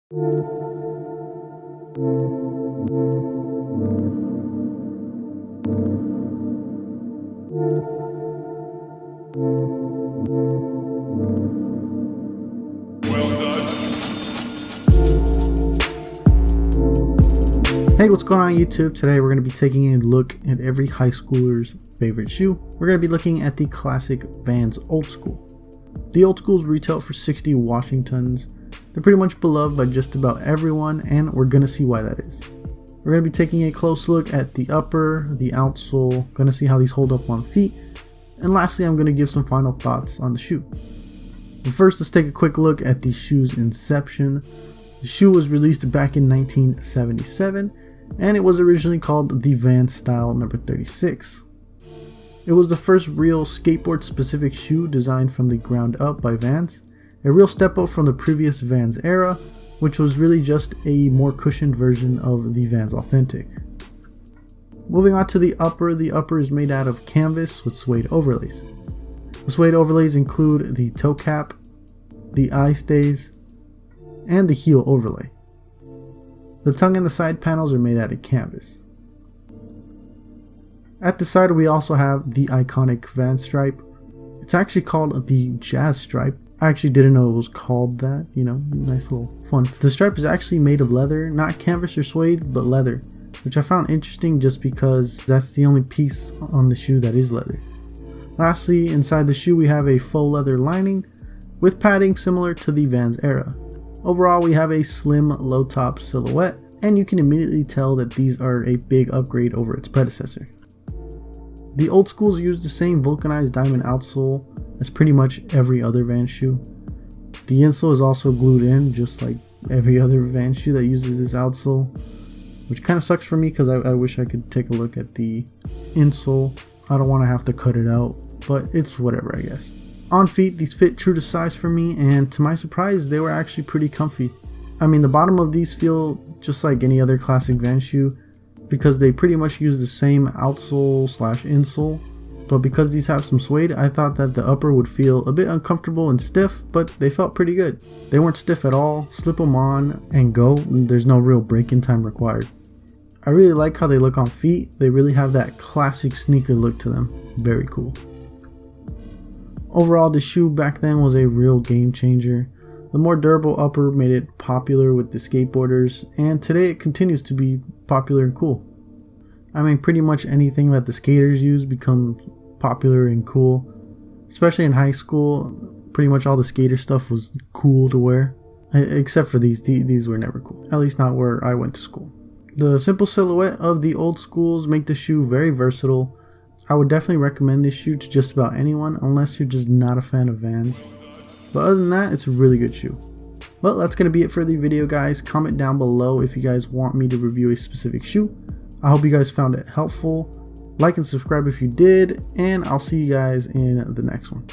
Hey, what's going on YouTube? Today we're going to be taking a look at every high schooler's favorite shoe. We're going to be looking at the classic Vans Outsole. The Outsoles retail for 60 Washingtons. They're pretty much beloved by just about everyone, and we're going to see why that is. We're going to be taking a close look at the upper, the outsole, going to see how these hold up on feet, and lastly I'm going to give some final thoughts on the shoe. But first, let's take a quick look at the shoe's inception. The shoe was released back in 1977, and it was originally called the Vans Style No. 36. It was the first real skateboard specific shoe designed from the ground up by Vans, a real step up from the previous Vans era, which was really just a more cushioned version of the Vans Authentic. Moving on to the upper is made out of canvas with suede overlays. The suede overlays include the toe cap, the eye stays, and the heel overlay. The tongue and the side panels are made out of canvas. At the side we also have the iconic Vans stripe. It's actually called the Jazz stripe. I actually didn't know it was called that, nice little fun. The stripe is actually made of leather, not canvas or suede, but leather, which I found interesting just because that's the only piece on the shoe that is leather. Lastly, inside the shoe we have a faux leather lining with padding similar to the Vans era. Overall, we have a slim low top silhouette, and you can immediately tell that these are a big upgrade over its predecessor. The Outsoles use the same vulcanized diamond outsole as pretty much every other Vans shoe. The insole is also glued in, just like every other Vans shoe that uses this outsole, which kind of sucks for me because I wish I could take a look at the insole. I don't want to have to cut it out, but it's whatever, I guess. On feet, these fit true to size for me, and to my surprise, they were actually pretty comfy. I mean, the bottom of these feel just like any other classic Vans shoe because they pretty much use the same outsole slash insole, but because these have some suede, I thought that the upper would feel a bit uncomfortable and stiff, but they felt pretty good. They weren't stiff at all. Slip them on and go, there's no real break-in time required. I really like how they look on feet. They really have that classic sneaker look to them. Very cool. Overall, the shoe back then was a real game changer. The more durable upper made it popular with the skateboarders, and today it continues to be popular and cool. I mean, pretty much anything that the skaters use becomes popular and cool. Especially in high school, pretty much all the skater stuff was cool to wear. Except for these were never cool. At least not where I went to school. The simple silhouette of the Outsoles make the shoe very versatile. I would definitely recommend this shoe to just about anyone unless you're just not a fan of Vans. But other than that, it's a really good shoe. Well, that's going to be it for the video, guys. Comment down below if you guys want me to review a specific shoe. I hope you guys found it helpful. Like and subscribe if you did, and I'll see you guys in the next one.